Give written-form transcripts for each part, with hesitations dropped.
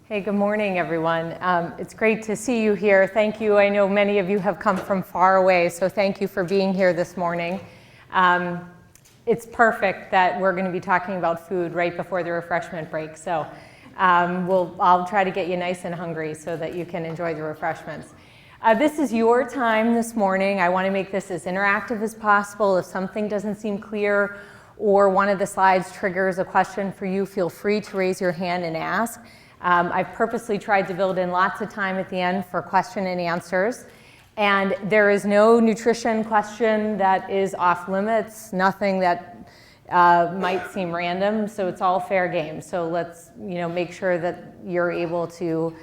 Hey, good morning, everyone. It's great to see you here. Thank you. I know many of you have come from far away, so thank you for being here this morning. It's perfect that we're going to be talking about food right before the refreshment break. So I'll try to get you nice and hungry so that you can enjoy the refreshments. This is your time this morning. I want to make this as interactive as possible. If something doesn't seem clear or one of the slides triggers a question for you, feel free to raise your hand and ask. I've purposely tried to build in lots of time at the end for question and answers. And there is no nutrition question that is off limits, nothing that might seem random, so it's all fair game. So let's make sure that you're able to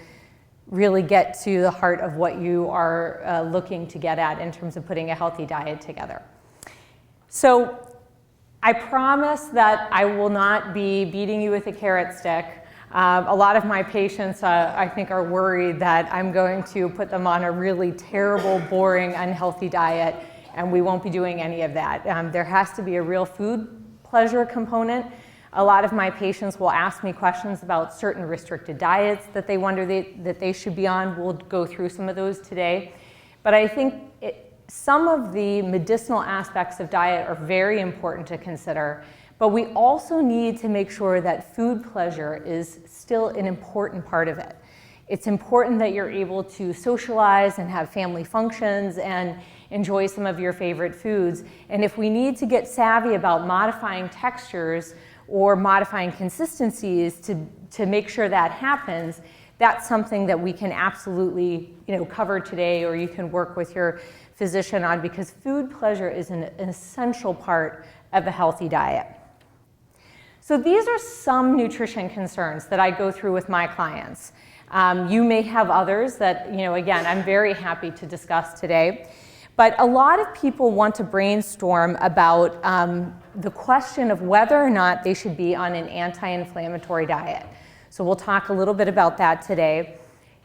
really get to the heart of what you are looking to get at in terms of putting a healthy diet together. So I promise that I will not be beating you with a carrot stick. A lot of my patients, I think, are worried that I'm going to put them on a really terrible, boring, unhealthy diet, and we won't be doing any of that. There has to be a real food pleasure component. A lot of my patients will ask me questions about certain restricted diets that they wonder that they should be on. We'll go through some of those today. But I think some of the medicinal aspects of diet are very important to consider. But we also need to make sure that food pleasure is still an important part of it. It's important that you're able to socialize and have family functions and enjoy some of your favorite foods. And if we need to get savvy about modifying textures or modifying consistencies to make sure that happens, that's something that we can absolutely cover today, or you can work with your physician on, because food pleasure is an essential part of a healthy diet. So these are some nutrition concerns that I go through with my clients. You may have others that, again, I'm very happy to discuss today. But a lot of people want to brainstorm about the question of whether or not they should be on an anti-inflammatory diet. So we'll talk a little bit about that today.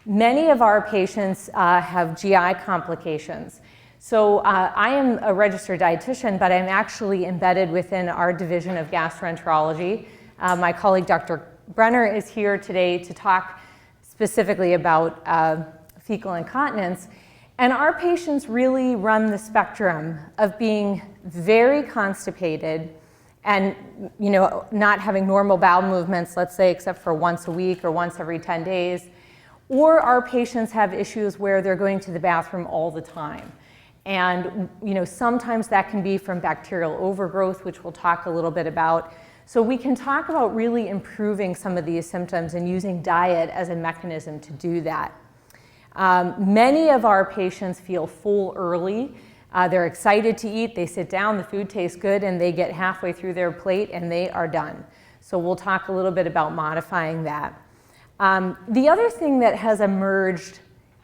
Many of our patients have GI complications. So I am a registered dietitian, but I'm actually embedded within our division of gastroenterology. My colleague, Dr. Brenner, is here today to talk specifically about fecal incontinence. And our patients really run the spectrum of being very constipated and not having normal bowel movements, let's say, except for once a week or once every 10 days. Or our patients have issues where they're going to the bathroom all the time. And sometimes that can be from bacterial overgrowth, which we'll talk a little bit about. So we can talk about really improving some of these symptoms and using diet as a mechanism to do that. Many of our patients feel full early. They're excited to eat. They sit down, the food tastes good, and they get halfway through their plate and they are done. So we'll talk a little bit about modifying that. The other thing that has emerged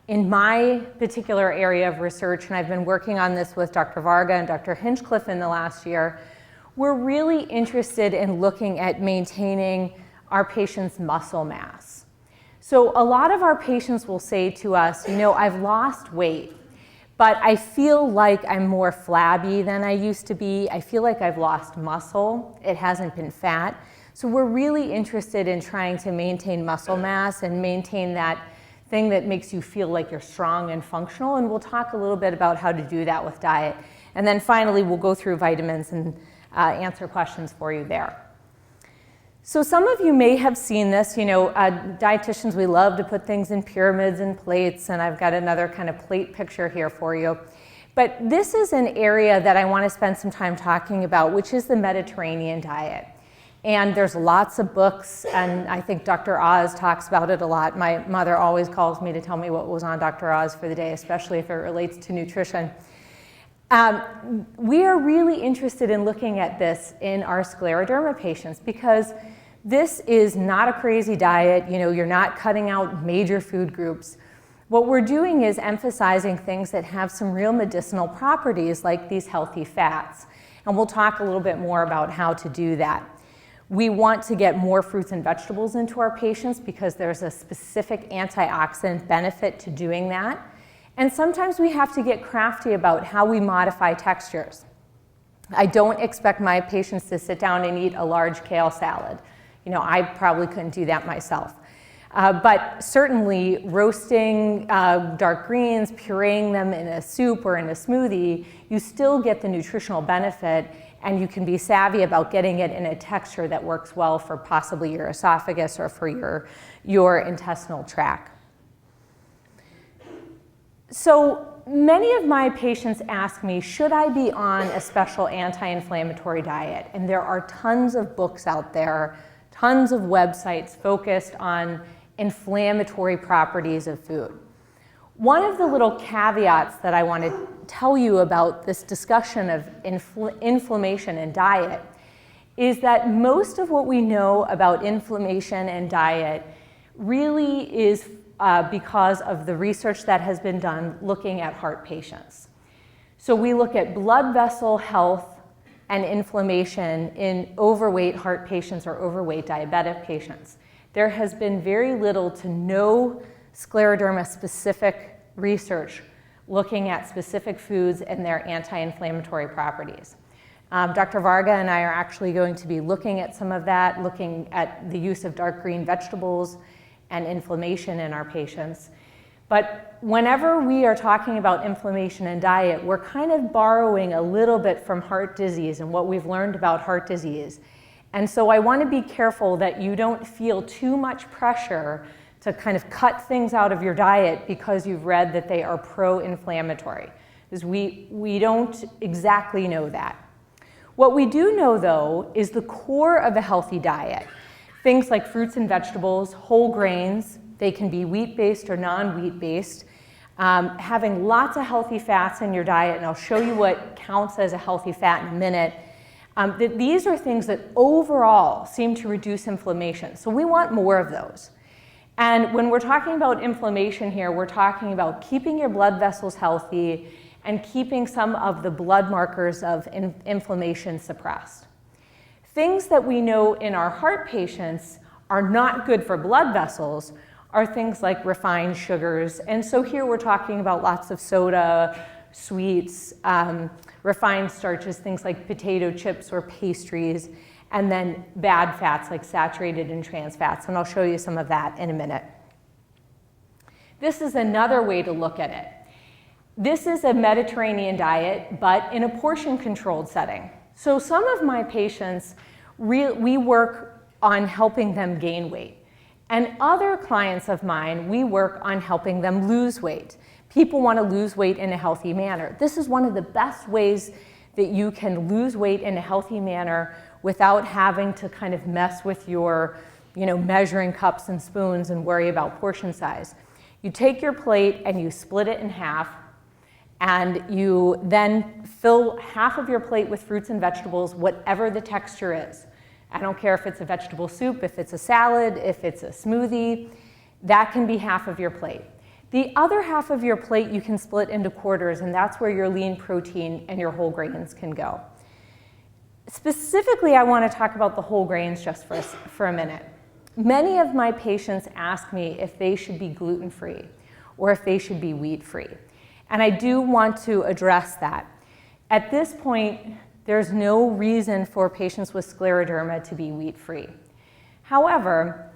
in my particular area of research, and I've been working on this with Dr. Varga and Dr. Hinchcliffe in the last year, we're really interested in looking at maintaining our patients' muscle mass. So a lot of our patients will say to us, I've lost weight, but I feel like I'm more flabby than I used to be. I feel like I've lost muscle. It hasn't been fat. So we're really interested in trying to maintain muscle mass and maintain that thing that makes you feel like you're strong and functional, and we'll talk a little bit about how to do that with diet. And then finally, we'll go through vitamins and answer questions for you there. So some of you may have seen this. Dietitians, we love to put things in pyramids and plates, and I've got another kind of plate picture here for you. But this is an area that I want to spend some time talking about, which is the Mediterranean diet. And there's lots of books, and I think Dr. Oz talks about it a lot. My mother always calls me to tell me what was on Dr. Oz for the day, especially if it relates to nutrition. We are really interested in looking at this in our Scleroderma patients, because this is not a crazy diet. You're not cutting out major food groups. What we're doing is emphasizing things that have some real medicinal properties, like these healthy fats. And we'll talk a little bit more about how to do that. We want to get more fruits and vegetables into our patients because there's a specific antioxidant benefit to doing that. And sometimes we have to get crafty about how we modify textures. I don't expect my patients to sit down and eat a large kale salad. I probably couldn't do that myself. But certainly roasting dark greens, pureeing them in a soup or in a smoothie, you still get the nutritional benefit, and you can be savvy about getting it in a texture that works well for possibly your esophagus or for your intestinal tract. So many of my patients ask me, should I be on a special anti-inflammatory diet? And there are tons of books out there, tons of websites focused on inflammatory properties of food. One of the little caveats that I want to tell you about this discussion of inflammation and diet is that most of what we know about inflammation and diet really is because of the research that has been done looking at heart patients. So we look at blood vessel health and inflammation in overweight heart patients or overweight diabetic patients. There has been very little to no scleroderma specific research looking at specific foods and their anti-inflammatory properties. Dr. Varga and I are actually going to be looking at some of that, looking at the use of dark green vegetables and inflammation in our patients. But whenever we are talking about inflammation and diet, we're kind of borrowing a little bit from heart disease and what we've learned about heart disease. And so I want to be careful that you don't feel too much pressure to kind of cut things out of your diet because you've read that they are pro-inflammatory, because we don't exactly know that. What we do know, though, is the core of a healthy diet. Things like fruits and vegetables, whole grains, they can be wheat-based or non-wheat-based, having lots of healthy fats in your diet, and I'll show you what counts as a healthy fat in a minute. That these are things that overall seem to reduce inflammation. So we want more of those. And when we're talking about inflammation here, we're talking about keeping your blood vessels healthy and keeping some of the blood markers of inflammation suppressed. Things that we know in our heart patients are not good for blood vessels are things like refined sugars. And so here we're talking about lots of soda, sweets, refined starches, things like potato chips or pastries, and then bad fats like saturated and trans fats. And I'll show you some of that in a minute. This is another way to look at it. This is a Mediterranean diet, but in a portion-controlled setting. So some of my patients, we work on helping them gain weight. And other clients of mine, we work on helping them lose weight. People want to lose weight in a healthy manner. This is one of the best ways that you can lose weight in a healthy manner without having to kind of mess with your, measuring cups and spoons and worry about portion size. You take your plate and you split it in half, and you then fill half of your plate with fruits and vegetables, whatever the texture is. I don't care if it's a vegetable soup, if it's a salad, if it's a smoothie, that can be half of your plate. The other half of your plate you can split into quarters, and that's where your lean protein and your whole grains can go. Specifically, I want to talk about the whole grains just for a minute. Many of my patients ask me if they should be gluten-free or if they should be wheat-free. And I do want to address that. At this point, there's no reason for patients with scleroderma to be wheat-free. However,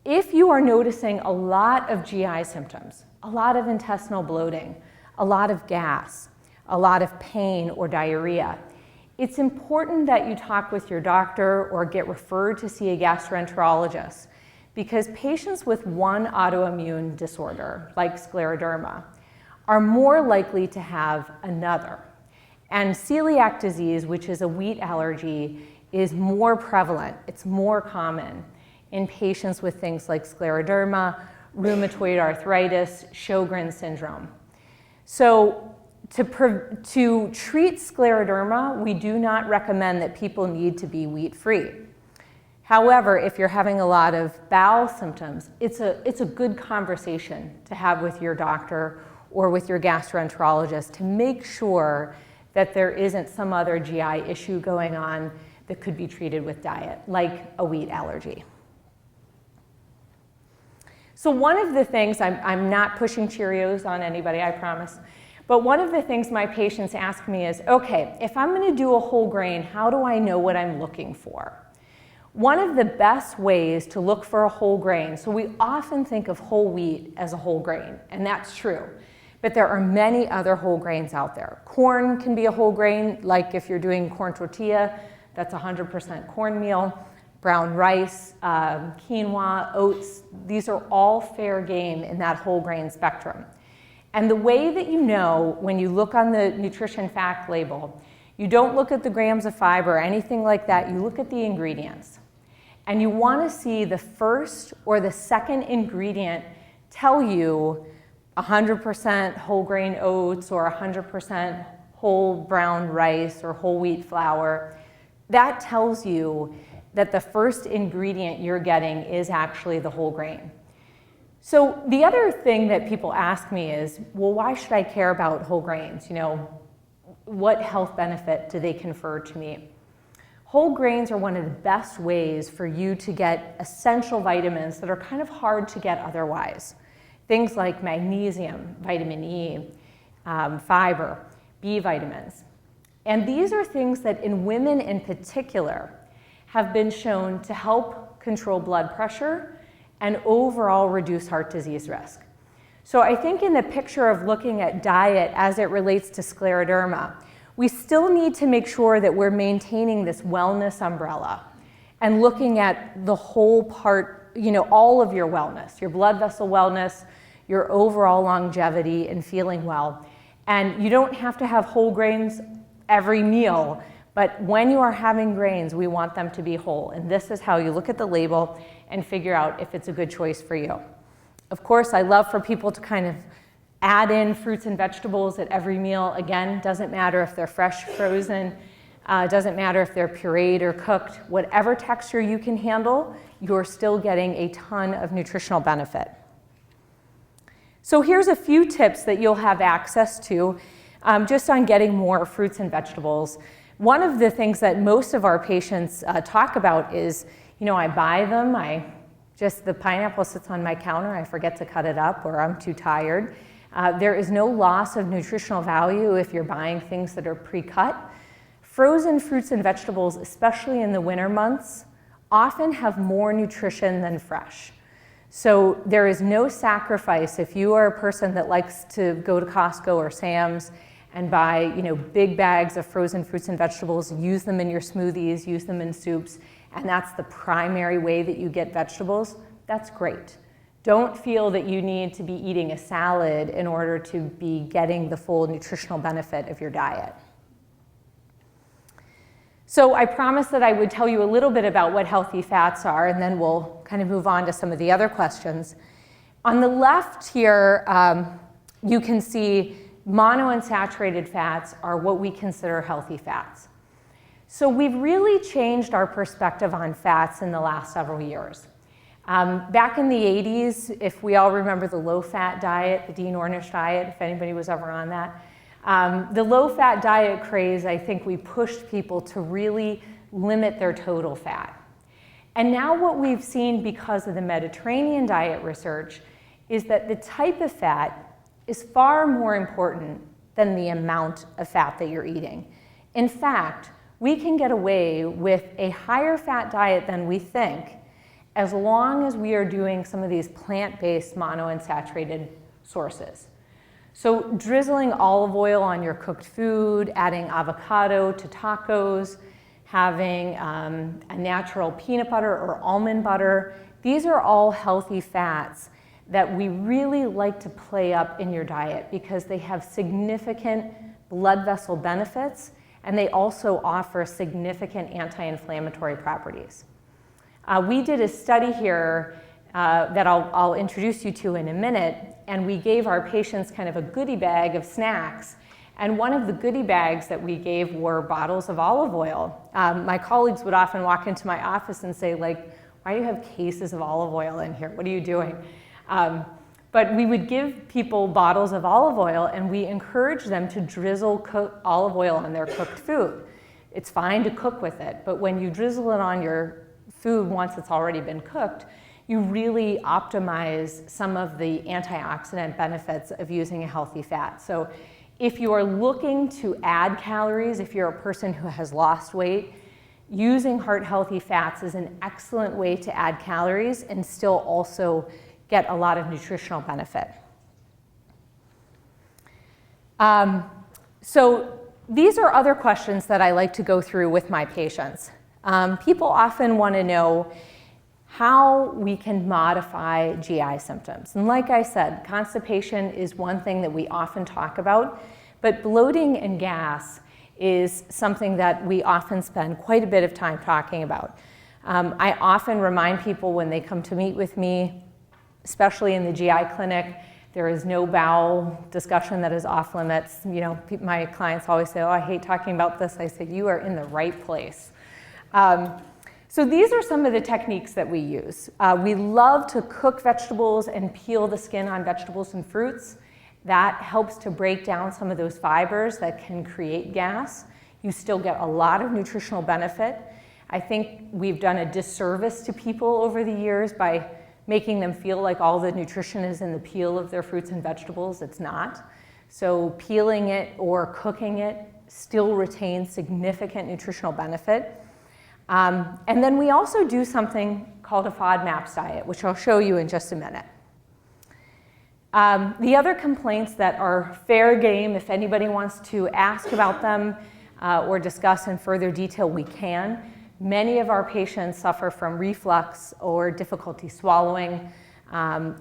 if you are noticing a lot of GI symptoms, a lot of intestinal bloating, a lot of gas, a lot of pain or diarrhea, it's important that you talk with your doctor or get referred to see a gastroenterologist, because patients with one autoimmune disorder, like scleroderma, are more likely to have another. And celiac disease, which is a wheat allergy, is more prevalent, it's more common in patients with things like scleroderma, rheumatoid arthritis, Sjogren's syndrome. So to treat scleroderma, we do not recommend that people need to be wheat-free. However, if you're having a lot of bowel symptoms, it's a good conversation to have with your doctor or with your gastroenterologist to make sure that there isn't some other GI issue going on that could be treated with diet, like a wheat allergy. So one of the things, I'm not pushing Cheerios on anybody, I promise, but one of the things my patients ask me is, okay, if I'm going to do a whole grain, how do I know what I'm looking for? One of the best ways to look for a whole grain, so we often think of whole wheat as a whole grain, and that's true, but there are many other whole grains out there. Corn can be a whole grain, like if you're doing corn tortilla, that's 100% cornmeal. Brown rice, quinoa, oats, these are all fair game in that whole grain spectrum. And the way that you know when you look on the nutrition fact label, you don't look at the grams of fiber or anything like that, you look at the ingredients. And you want to see the first or the second ingredient tell you 100% whole grain oats or 100% whole brown rice or whole wheat flour. That tells you that the first ingredient you're getting is actually the whole grain. So the other thing that people ask me is, well, why should I care about whole grains? You know, what health benefit do they confer to me? Whole grains are one of the best ways for you to get essential vitamins that are kind of hard to get otherwise. Things like magnesium, vitamin E, fiber, B vitamins. And these are things that in women in particular have been shown to help control blood pressure and overall reduce heart disease risk. So I think in the picture of looking at diet as it relates to scleroderma, we still need to make sure that we're maintaining this wellness umbrella and looking at the whole part, you know, all of your wellness, your blood vessel wellness, your overall longevity and feeling well. And you don't have to have whole grains every meal, but when you are having grains, we want them to be whole. And this is how you look at the label and figure out if it's a good choice for you. Of course, I love for people to kind of add in fruits and vegetables at every meal. Again, doesn't matter if they're fresh, frozen, doesn't matter if they're pureed or cooked. Whatever texture you can handle, you're still getting a ton of nutritional benefit. So here's a few tips that you'll have access to just on getting more fruits and vegetables. One of the things that most of our patients talk about is, you know, I buy them, the pineapple sits on my counter, I forget to cut it up or I'm too tired. There is no loss of nutritional value if you're buying things that are pre-cut. Frozen fruits and vegetables, especially in the winter months, often have more nutrition than fresh. So there is no sacrifice if you are a person that likes to go to Costco or Sam's and buy, you know, big bags of frozen fruits and vegetables, use them in your smoothies, use them in soups, and that's the primary way that you get vegetables. That's great. Don't feel that you need to be eating a salad in order to be getting the full nutritional benefit of your diet. So I promised that I would tell you a little bit about what healthy fats are, and then we'll kind of move on to some of the other questions. On the left here, you can see monounsaturated fats are what we consider healthy fats. So we've really changed our perspective on fats in the last several years. Back in the 80s, if we all remember the low-fat diet, the Dean Ornish diet, if anybody was ever on that, the low-fat diet craze, I think we pushed people to really limit their total fat. And now what we've seen because of the Mediterranean diet research is that the type of fat is far more important than the amount of fat that you're eating. In fact, we can get away with a higher fat diet than we think as long as we are doing some of these plant-based monounsaturated sources. So drizzling olive oil on your cooked food, adding avocado to tacos, having a natural peanut butter or almond butter, these are all healthy fats that we really like to play up in your diet because they have significant blood vessel benefits and they also offer significant anti-inflammatory properties. We did a study here that I'll introduce you to in a minute, and we gave our patients kind of a goodie bag of snacks. And one of the goodie bags that we gave were bottles of olive oil. My colleagues would often walk into my office and say, like, why do you have cases of olive oil in here? What are you doing? But we would give people bottles of olive oil and we encourage them to drizzle olive oil on their cooked food. It's fine to cook with it, but when you drizzle it on your food once it's already been cooked, you really optimize some of the antioxidant benefits of using a healthy fat. So if you are looking to add calories, if you're a person who has lost weight, using heart-healthy fats is an excellent way to add calories and still also get a lot of nutritional benefit. So these are other questions that I like to go through with my patients. People often want to know how we can modify GI symptoms. And like I said, constipation is one thing that we often talk about, but bloating and gas is something that we often spend quite a bit of time talking about. I often remind people when they come to meet with me, especially in the GI clinic, there is no bowel discussion that is off limits. You know, my clients always say, oh, I hate talking about this. I say, you are in the right place. So these are some of the techniques that we use. We love to cook vegetables and peel the skin on vegetables and fruits. That helps to break down some of those fibers that can create gas. You still get a lot of nutritional benefit. I think we've done a disservice to people over the years by making them feel like all the nutrition is in the peel of their fruits and vegetables. It's not. So peeling it or cooking it still retains significant nutritional benefit. And then we also do something called a FODMAPS diet, which I'll show you in just a minute. The other complaints that are fair game, if anybody wants to ask about them or discuss in further detail, we can. Many of our patients suffer from reflux or difficulty swallowing.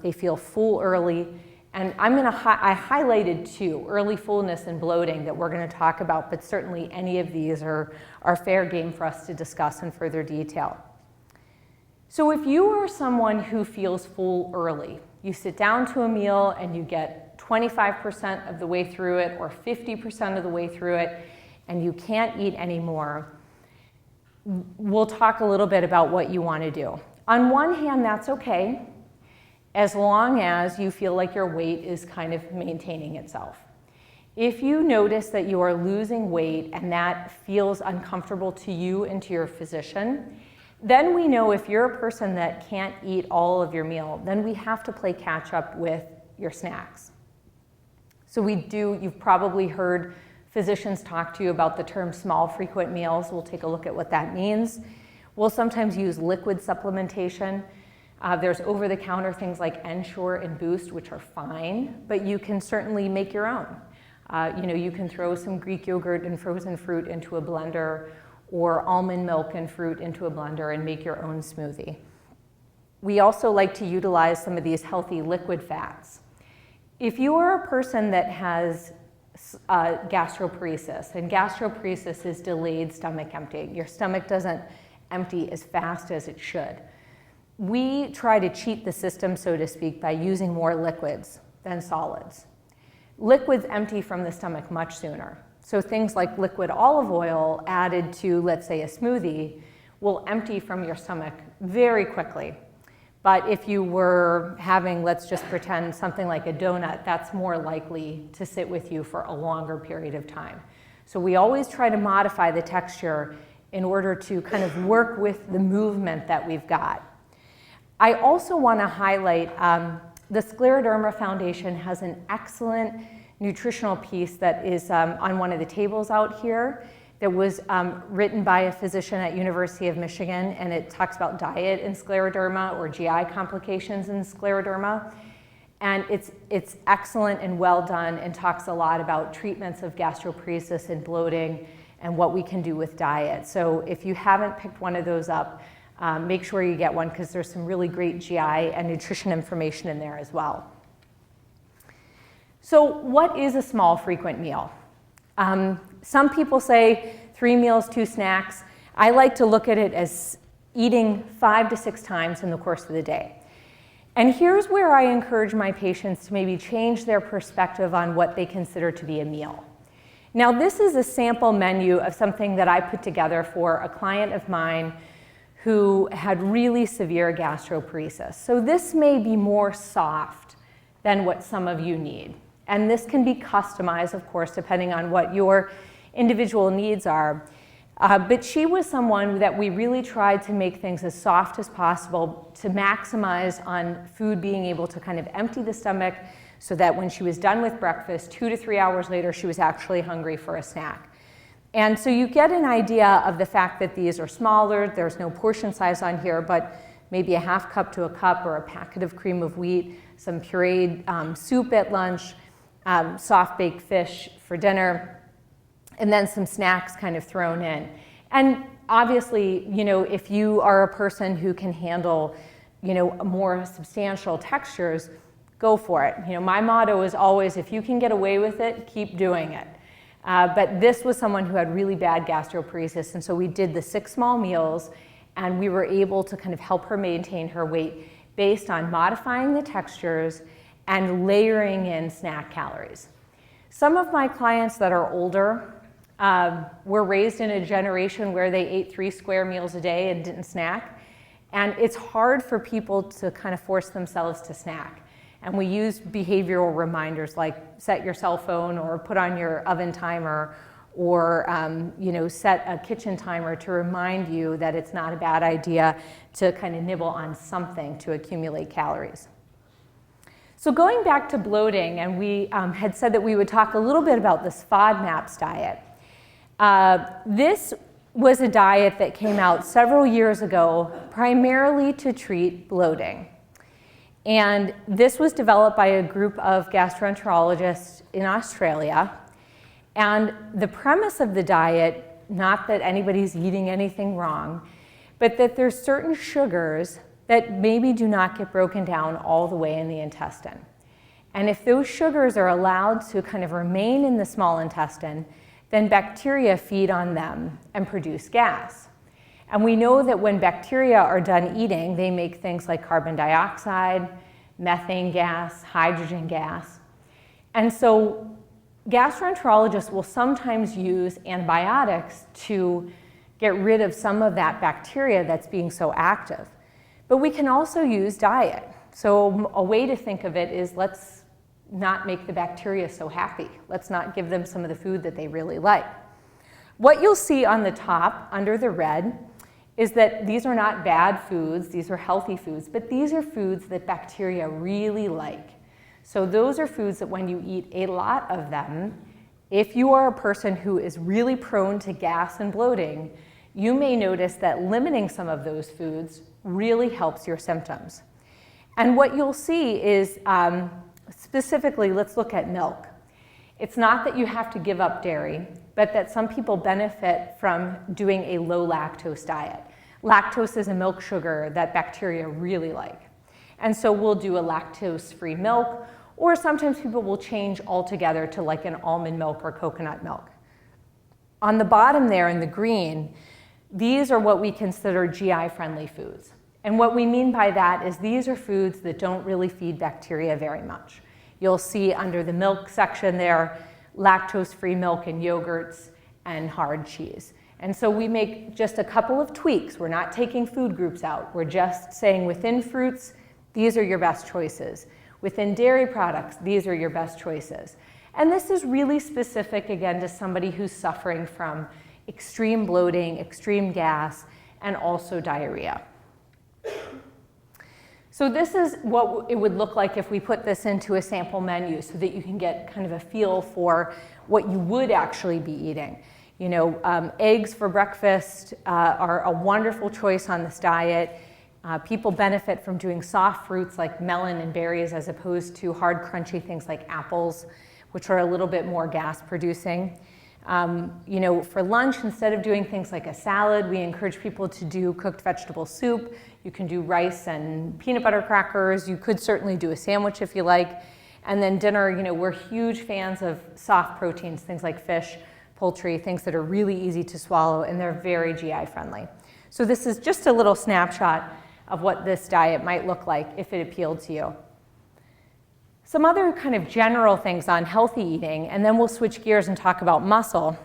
They feel full early. And I highlighted two, early fullness and bloating, that we're going to talk about, but certainly any of these are fair game for us to discuss in further detail. So if you are someone who feels full early, you sit down to a meal and you get 25% of the way through it or 50% of the way through it, and you can't eat anymore, we'll talk a little bit about what you want to do. On one hand, that's okay, as long as you feel like your weight is kind of maintaining itself. If you notice that you are losing weight and that feels uncomfortable to you and to your physician, then we know if you're a person that can't eat all of your meal, then we have to play catch up with your snacks. So you've probably heard physicians talk to you about the term small frequent meals. We'll take a look at what that means. We'll sometimes use liquid supplementation. There's over-the-counter things like Ensure and Boost, which are fine, but you can certainly make your own. You can throw some Greek yogurt and frozen fruit into a blender, or almond milk and fruit into a blender and make your own smoothie. We also like to utilize some of these healthy liquid fats. If you are a person that has gastroparesis, and gastroparesis is delayed stomach emptying, your stomach doesn't empty as fast as it should. We try to cheat the system, so to speak, by using more liquids than solids. Liquids empty from the stomach much sooner. So things like liquid olive oil added to, let's say, a smoothie will empty from your stomach very quickly. But if you were having, let's just pretend, something like a donut, that's more likely to sit with you for a longer period of time. So we always try to modify the texture in order to kind of work with the movement that we've got. I also want to highlight the Scleroderma Foundation has an excellent nutritional piece that is on one of the tables out here that was written by a physician at University of Michigan, and it talks about diet in scleroderma or GI complications in scleroderma. And it's excellent and well done and talks a lot about treatments of gastroparesis and bloating and what we can do with diet. So if you haven't picked one of those up, make sure you get one because there's some really great GI and nutrition information in there as well. So what is a small frequent meal? Some people say 3 meals, 2 snacks. I like to look at it as eating 5 to 6 times in the course of the day. And here's where I encourage my patients to maybe change their perspective on what they consider to be a meal. Now, this is a sample menu of something that I put together for a client of mine who had really severe gastroparesis. So this may be more soft than what some of you need. And this can be customized, of course, depending on what your individual needs are. But she was someone that we really tried to make things as soft as possible to maximize on food being able to kind of empty the stomach so that when she was done with breakfast, 2 to 3 hours later, she was actually hungry for a snack. And so you get an idea of the fact that these are smaller. There's no portion size on here, but maybe a half cup to a cup or a packet of cream of wheat, some pureed soup at lunch, soft baked fish for dinner, and then some snacks kind of thrown in. And obviously, if you are a person who can handle, more substantial textures, go for it. My motto is always, if you can get away with it, keep doing it. But this was someone who had really bad gastroparesis, and so we did the 6 small meals, and we were able to kind of help her maintain her weight based on modifying the textures and layering in snack calories. Some of my clients that are older were raised in a generation where they ate 3 square meals a day and didn't snack, and it's hard for people to kind of force themselves to snack. And we use behavioral reminders like set your cell phone or put on your oven timer or set a kitchen timer to remind you that it's not a bad idea to kind of nibble on something to accumulate calories. So going back to bloating, and we had said that we would talk a little bit about this FODMAPS diet. This was a diet that came out several years ago primarily to treat bloating. And this was developed by a group of gastroenterologists in Australia. And the premise of the diet, not that anybody's eating anything wrong, but that there's certain sugars that maybe do not get broken down all the way in the intestine. And if those sugars are allowed to kind of remain in the small intestine, then bacteria feed on them and produce gas. And we know that when bacteria are done eating, they make things like carbon dioxide, methane gas, hydrogen gas. And so gastroenterologists will sometimes use antibiotics to get rid of some of that bacteria that's being so active. But we can also use diet. So a way to think of it is let's not make the bacteria so happy. Let's not give them some of the food that they really like. What you'll see on the top under the red is that these are not bad foods, these are healthy foods, but these are foods that bacteria really like. So those are foods that when you eat a lot of them, if you are a person who is really prone to gas and bloating, you may notice that limiting some of those foods really helps your symptoms. And what you'll see is, specifically, let's look at milk. It's not that you have to give up dairy, but that some people benefit from doing a low lactose diet. Lactose is a milk sugar that bacteria really like. And so we'll do a lactose-free milk, or sometimes people will change altogether to like an almond milk or coconut milk. On the bottom there in the green, these are what we consider GI-friendly foods. And what we mean by that is these are foods that don't really feed bacteria very much. You'll see under the milk section there, lactose-free milk and yogurts and hard cheese. And so we make just a couple of tweaks. We're not taking food groups out. We're just saying within fruits, these are your best choices. Within dairy products, these are your best choices. And this is really specific, again, to somebody who's suffering from extreme bloating, extreme gas, and also diarrhea. So this is what it would look like if we put this into a sample menu so that you can get kind of a feel for what you would actually be eating. Eggs for breakfast are a wonderful choice on this diet. People benefit from doing soft fruits like melon and berries as opposed to hard, crunchy things like apples, which are a little bit more gas producing. For lunch, instead of doing things like a salad, we encourage people to do cooked vegetable soup. You can do rice and peanut butter crackers. You could certainly do a sandwich if you like. And then dinner, we're huge fans of soft proteins, things like fish, poultry, things that are really easy to swallow, and they're very GI friendly. So this is just a little snapshot of what this diet might look like if it appealed to you. Some other kind of general things on healthy eating, and then we'll switch gears and talk about muscle.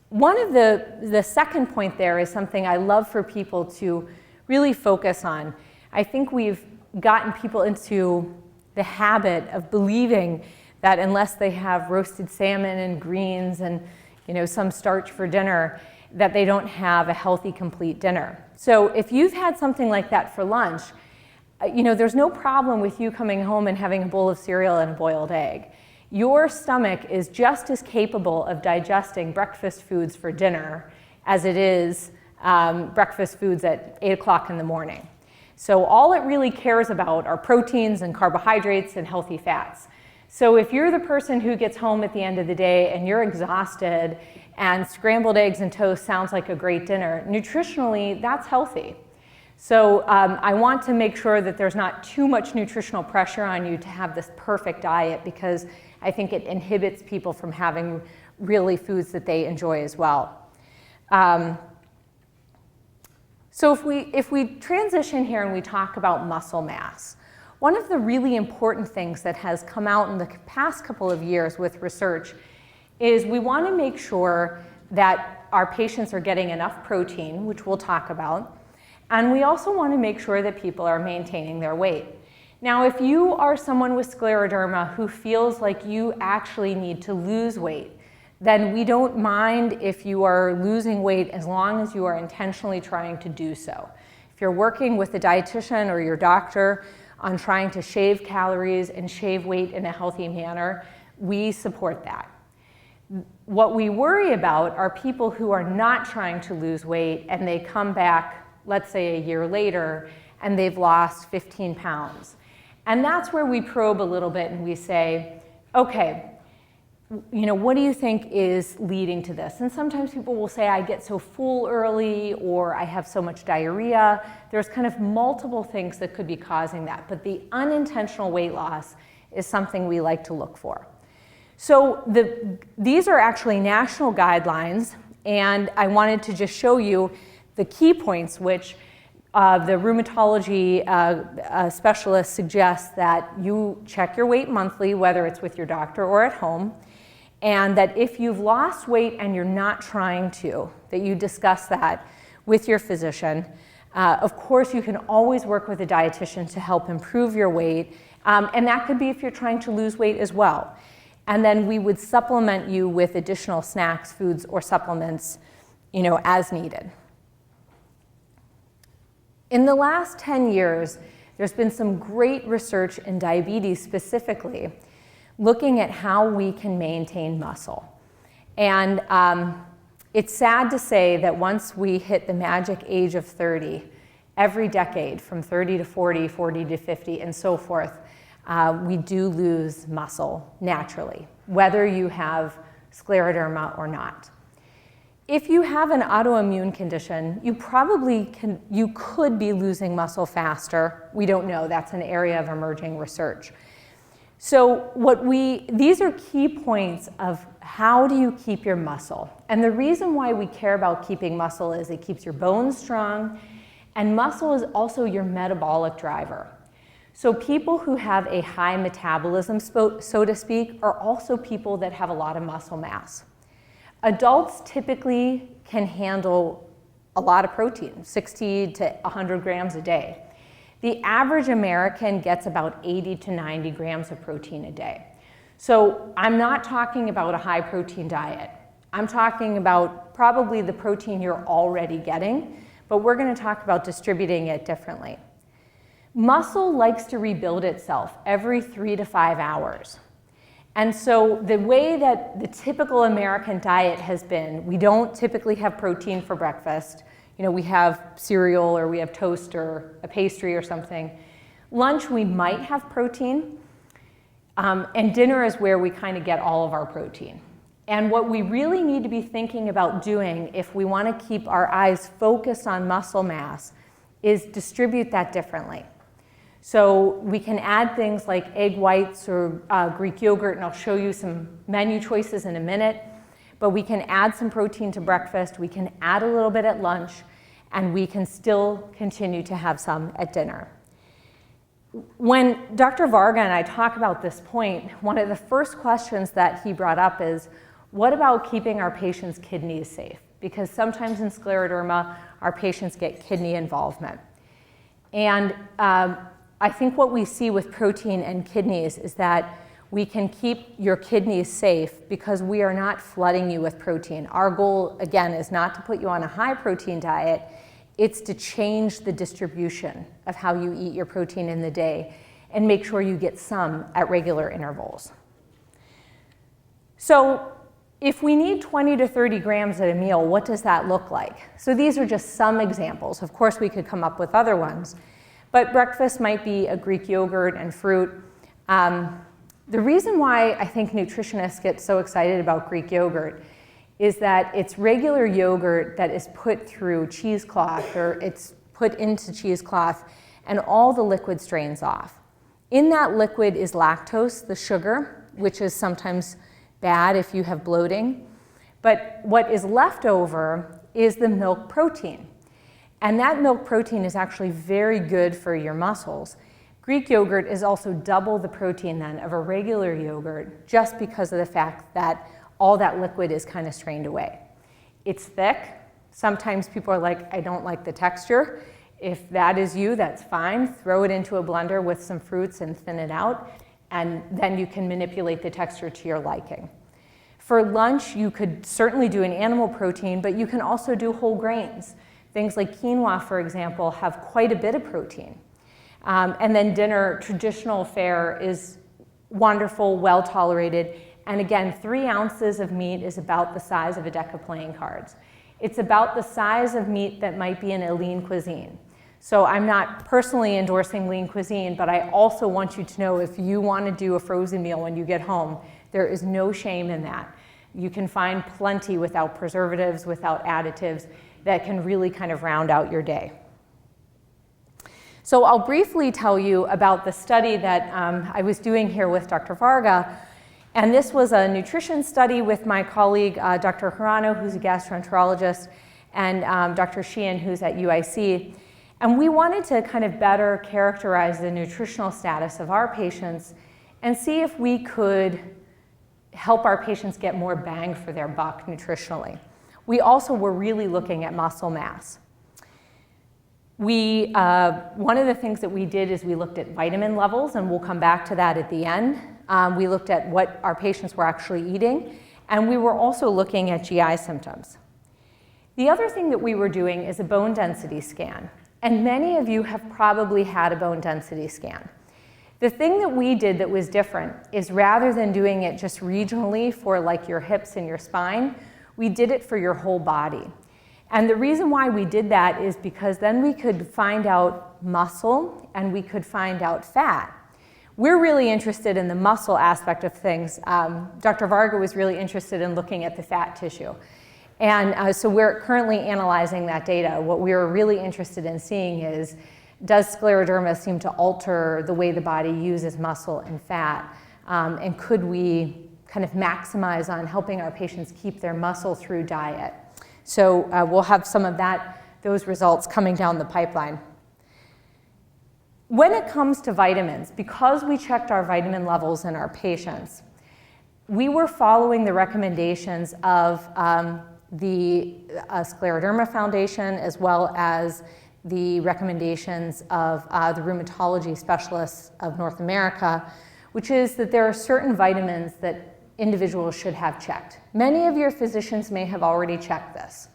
One of the second point there is something I love for people to really focus on. I think we've gotten people into the habit of believing that unless they have roasted salmon and greens and some starch for dinner, that they don't have a healthy, complete dinner. So if you've had something like that for lunch, there's no problem with you coming home and having a bowl of cereal and a boiled egg. Your stomach is just as capable of digesting breakfast foods for dinner as it is breakfast foods at 8 o'clock in the morning. So all it really cares about are proteins and carbohydrates and healthy fats. So if you're the person who gets home at the end of the day and you're exhausted and scrambled eggs and toast sounds like a great dinner, nutritionally, that's healthy. So I want to make sure that there's not too much nutritional pressure on you to have this perfect diet, because I think it inhibits people from having really foods that they enjoy as well. So if we transition here and we talk about muscle mass, one of the really important things that has come out in the past couple of years with research is we want to make sure that our patients are getting enough protein, which we'll talk about, and we also want to make sure that people are maintaining their weight. Now, if you are someone with scleroderma who feels like you actually need to lose weight, then we don't mind if you are losing weight as long as you are intentionally trying to do so. If you're working with a dietitian or your doctor on trying to shave calories and shave weight in a healthy manner, we support that. What we worry about are people who are not trying to lose weight and they come back, let's say a year later, and they've lost 15 pounds. And that's where we probe a little bit and we say, okay, what do you think is leading to this? And sometimes people will say, I get so full early, or I have so much diarrhea. There's kind of multiple things that could be causing that, but the unintentional weight loss is something we like to look for. So these are actually national guidelines, and I wanted to just show you the key points which the rheumatology specialist suggests that you check your weight monthly, whether it's with your doctor or at home, and that if you've lost weight and you're not trying to, that you discuss that with your physician. Of course, you can always work with a dietitian to help improve your weight, and that could be if you're trying to lose weight as well. And then we would supplement you with additional snacks, foods, or supplements, as needed. In the last 10 years, there's been some great research in diabetes specifically, looking at how we can maintain muscle. And it's sad to say that once we hit the magic age of 30, every decade from 30 to 40, 40 to 50, and so forth, we do lose muscle naturally, whether you have scleroderma or not. If you have an autoimmune condition, you could be losing muscle faster. We don't know. That's an area of emerging research. So these are key points of how do you keep your muscle. And the reason why we care about keeping muscle is it keeps your bones strong, and muscle is also your metabolic driver. So people who have a high metabolism, so to speak, are also people that have a lot of muscle mass. Adults typically can handle a lot of protein, 60 to 100 grams a day. The average American gets about 80 to 90 grams of protein a day. So I'm not talking about a high protein diet. I'm talking about probably the protein you're already getting, but we're going to talk about distributing it differently. Muscle likes to rebuild itself every 3 to 5 hours. And so the way that the typical American diet has been, we don't typically have protein for breakfast. We have cereal or we have toast or a pastry or something. Lunch, we might have protein. And dinner is where we kind of get all of our protein. And what we really need to be thinking about doing if we want to keep our eyes focused on muscle mass is distribute that differently. So we can add things like egg whites or Greek yogurt, and I'll show you some menu choices in a minute. But we can add some protein to breakfast, we can add a little bit at lunch, and we can still continue to have some at dinner. When Dr. Varga and I talk about this point, one of the first questions that he brought up is, what about keeping our patients' kidneys safe? Because sometimes in scleroderma, our patients get kidney involvement. And I think what we see with protein and kidneys is that we can keep your kidneys safe because we are not flooding you with protein. Our goal, again, is not to put you on a high protein diet. It's to change the distribution of how you eat your protein in the day and make sure you get some at regular intervals. So if we need 20 to 30 grams at a meal, what does that look like? So these are just some examples. Of course, we could come up with other ones. But breakfast might be a Greek yogurt and fruit. The reason why I think nutritionists get so excited about Greek yogurt is that it's regular yogurt that is put through cheesecloth, or it's put into cheesecloth, and all the liquid strains off. In that liquid is lactose, the sugar, which is sometimes bad if you have bloating. But what is left over is the milk protein. And that milk protein is actually very good for your muscles. Greek yogurt is also double the protein then of a regular yogurt, just because of the fact that all that liquid is kind of strained away. It's thick. Sometimes people are like, I don't like the texture. If that is you, that's fine. Throw it into a blender with some fruits and thin it out, and then you can manipulate the texture to your liking. For lunch, you could certainly do an animal protein, but you can also do whole grains. Things like quinoa, for example, have quite a bit of protein. And then dinner, traditional fare is wonderful, well tolerated. And again, 3 ounces of meat is about the size of a deck of playing cards. It's about the size of meat that might be in a lean cuisine. So I'm not personally endorsing lean cuisine, but I also want you to know if you want to do a frozen meal when you get home, there is no shame in that. You can find plenty without preservatives, without additives, that can really kind of round out your day. So I'll briefly tell you about the study that I was doing here with Dr. Varga. And this was a nutrition study with my colleague, Dr. Hirano, who's a gastroenterologist, and Dr. Sheehan, who's at UIC. And we wanted to kind of better characterize the nutritional status of our patients and see if we could help our patients get more bang for their buck nutritionally. We also were really looking at muscle mass. One of the things that we did is we looked at vitamin levels, and we'll come back to that at the end. We looked at what our patients were actually eating, and we were also looking at GI symptoms. The other thing that we were doing is a bone density scan, and many of you have probably had a bone density scan. The thing that we did that was different is rather than doing it just regionally for like your hips and your spine, we did it for your whole body. And the reason why we did that is because then we could find out muscle and we could find out fat. We're really interested in the muscle aspect of things. Dr. Varga was really interested in looking at the fat tissue. And so we're currently analyzing that data. What we were really interested in seeing is, does scleroderma seem to alter the way the body uses muscle and fat? And could we kind of maximize on helping our patients keep their muscle through diet? So we'll have some of those results coming down the pipeline. When it comes to vitamins, because we checked our vitamin levels in our patients, we were following the recommendations of the Scleroderma Foundation, as well as the recommendations of the rheumatology specialists of North America, which is that there are certain vitamins that individuals should have checked. Many of your physicians may have already checked this.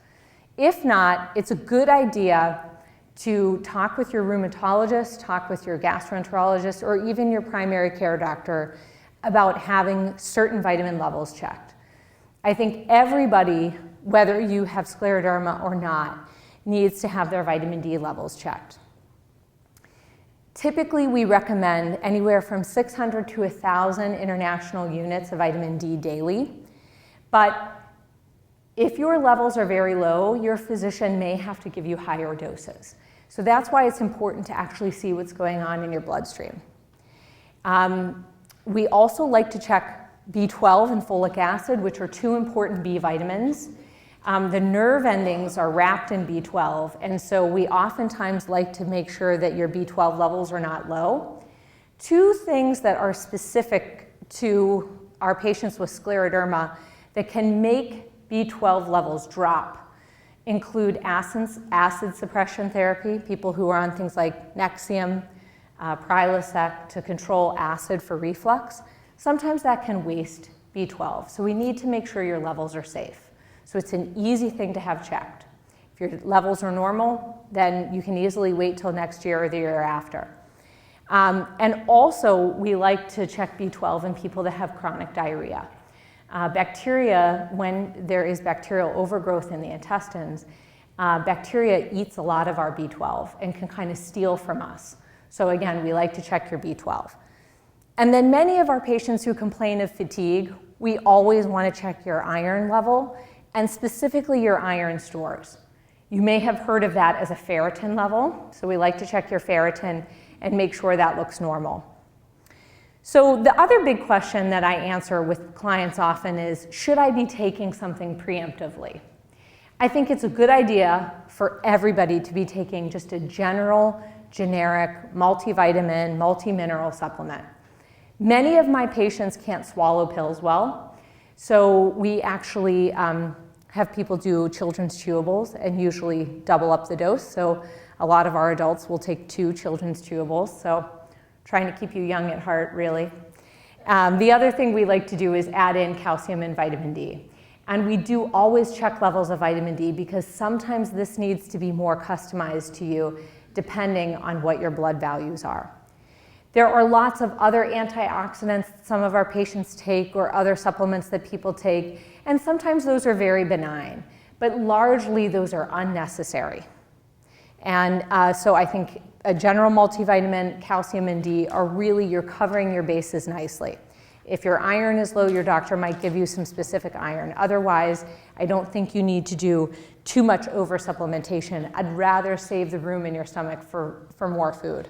If not, it's a good idea to talk with your rheumatologist, talk with your gastroenterologist, or even your primary care doctor about having certain vitamin levels checked. I think everybody, whether you have scleroderma or not, needs to have their vitamin D levels checked. Typically, we recommend anywhere from 600 to 1,000 international units of vitamin D daily. But if your levels are very low, your physician may have to give you higher doses. So that's why it's important to actually see what's going on in your bloodstream. We also like to check B12 and folic acid, which are 2 important B vitamins. The nerve endings are wrapped in B12, and so we oftentimes like to make sure that your B12 levels are not low. 2 things that are specific to our patients with scleroderma that can make B12 levels drop include acid suppression therapy, people who are on things like Nexium, Prilosec to control acid for reflux. Sometimes that can waste B12, so we need to make sure your levels are safe. So it's an easy thing to have checked. If your levels are normal, then you can easily wait till next year or the year after. And also, we like to check B12 in people that have chronic diarrhea. Bacteria, when there is bacterial overgrowth in the intestines, bacteria eats a lot of our B12 and can kind of steal from us. So again, we like to check your B12. And then many of our patients who complain of fatigue, we always want to check your iron level, and specifically your iron stores. You may have heard of that as a ferritin level, so we like to check your ferritin and make sure that looks normal. So the other big question that I answer with clients often is, should I be taking something preemptively? I think it's a good idea for everybody to be taking just a general, generic, multivitamin, multimineral supplement. Many of my patients can't swallow pills well, so we actually have people do children's chewables and usually double up the dose. So a lot of our adults will take 2 children's chewables, so trying to keep you young at heart, really. The other thing we like to do is add in calcium and vitamin D. And we do always check levels of vitamin D because sometimes this needs to be more customized to you depending on what your blood values are. There are lots of other antioxidants that some of our patients take or other supplements that people take, and sometimes those are very benign, but largely those are unnecessary. And so I think a general multivitamin, calcium and D are really, you're covering your bases nicely. If your iron is low, your doctor might give you some specific iron. Otherwise, I don't think you need to do too much over-supplementation. I'd rather save the room in your stomach for more food.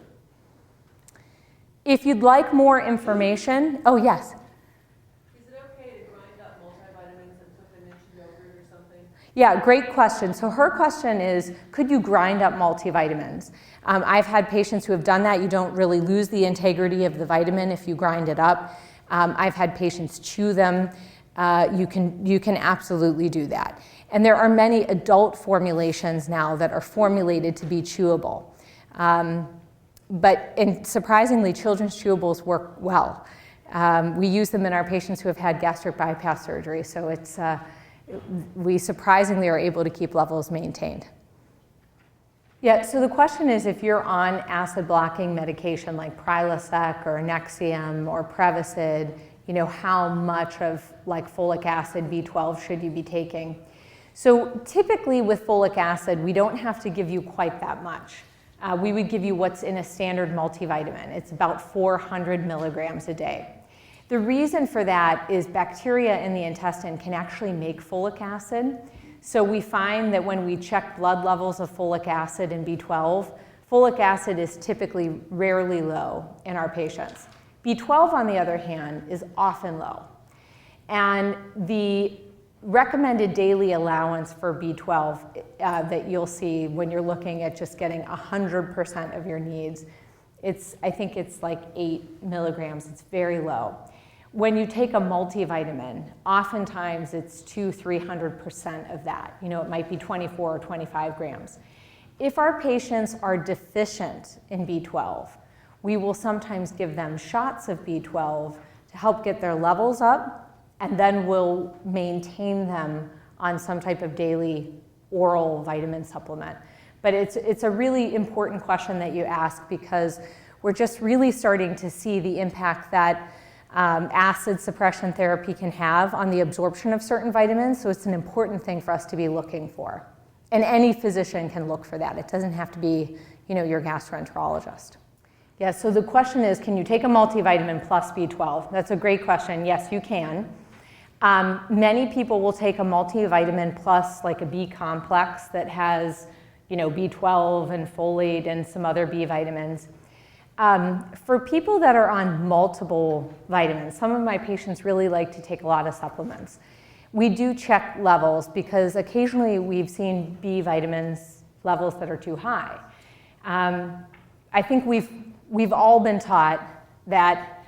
If you'd like more information, oh yes? Is it okay to grind up multivitamins and put them into yogurt or something? Yeah, great question. So her question is, could you grind up multivitamins? I've had patients who have done that. You don't really lose the integrity of the vitamin if you grind it up. I've had patients chew them. You can absolutely do that. And there are many adult formulations now that are formulated to be chewable. But surprisingly, children's chewables work well. We use them in our patients who have had gastric bypass surgery, so we surprisingly are able to keep levels maintained. Yeah, so the question is, if you're on acid blocking medication like Prilosec or Nexium or Prevacid, how much of folic acid, B12 should you be taking? So typically with folic acid, we don't have to give you quite that much. We would give you what's in a standard multivitamin. It's about 400 milligrams a day. The reason for that is bacteria in the intestine can actually make folic acid. So we find that when we check blood levels of folic acid and B12, folic acid is typically rarely low in our patients. B12, on the other hand, is often low. And the recommended daily allowance for B12 that you'll see when you're looking at just getting 100% of your needs, I think it's like 8 milligrams. It's very low. When you take a multivitamin, oftentimes it's 200-300% of that. It might be 24 or 25 grams. If our patients are deficient in B12, we will sometimes give them shots of B12 to help get their levels up, and then we'll maintain them on some type of daily oral vitamin supplement. But it's a really important question that you ask because we're just really starting to see the impact that acid suppression therapy can have on the absorption of certain vitamins, so it's an important thing for us to be looking for. And any physician can look for that. It doesn't have to be, your gastroenterologist. Yeah, so the question is, can you take a multivitamin plus B12? That's a great question. Yes, you can. Many people will take a multivitamin plus like a B complex that has, B12 and folate and some other B vitamins. For people that are on multiple vitamins, some of my patients really like to take a lot of supplements. We do check levels because occasionally we've seen B vitamins levels that are too high. I think we've all been taught that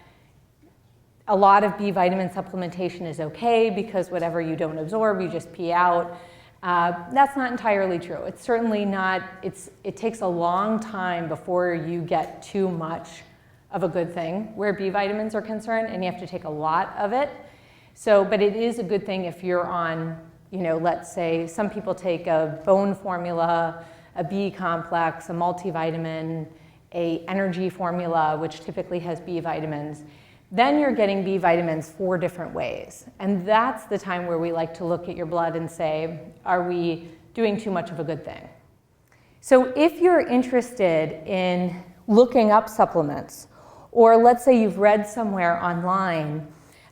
a lot of B vitamin supplementation is okay because whatever you don't absorb, you just pee out. That's not entirely true. It's certainly not, it takes a long time before you get too much of a good thing where B vitamins are concerned, and you have to take a lot of it. So, but it is a good thing if you're on, let's say some people take a bone formula, a B complex, a multivitamin, a energy formula, which typically has B vitamins. then you're getting B vitamins 4 different ways. And that's the time where we like to look at your blood and say, are we doing too much of a good thing? So if you're interested in looking up supplements, or let's say you've read somewhere online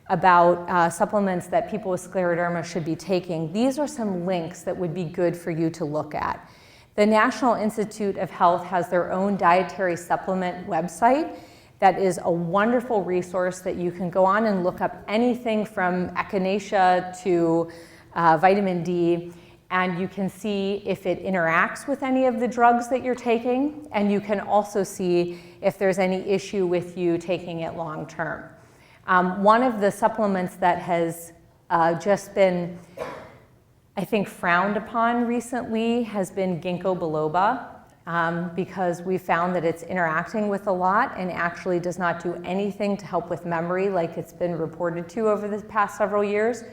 about supplements that people with scleroderma should be taking, these are some links that would be good for you to look at. The National Institute of Health has their own dietary supplement website that is a wonderful resource that you can go on and look up anything from echinacea to vitamin D, and you can see if it interacts with any of the drugs that you're taking, and you can also see if there's any issue with you taking it long term. One of the supplements that has just been, I think, frowned upon recently has been ginkgo biloba, because we found that it's interacting with a lot and actually does not do anything to help with memory like it's been reported to over the past several years.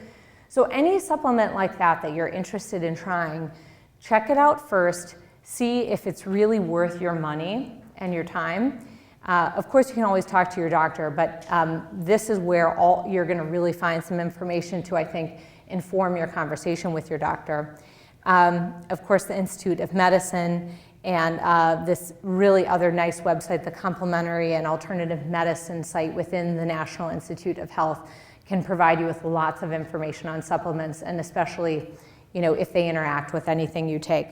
So any supplement like that that you're interested in trying, check it out first, see if it's really worth your money and your time. Of course, you can always talk to your doctor, but this is where you're going to really find some information to, I think, inform your conversation with your doctor. Of course, the Institute of Medicine and this really other nice website, the Complementary and Alternative Medicine site within the National Institute of Health, can provide you with lots of information on supplements, and especially, if they interact with anything you take.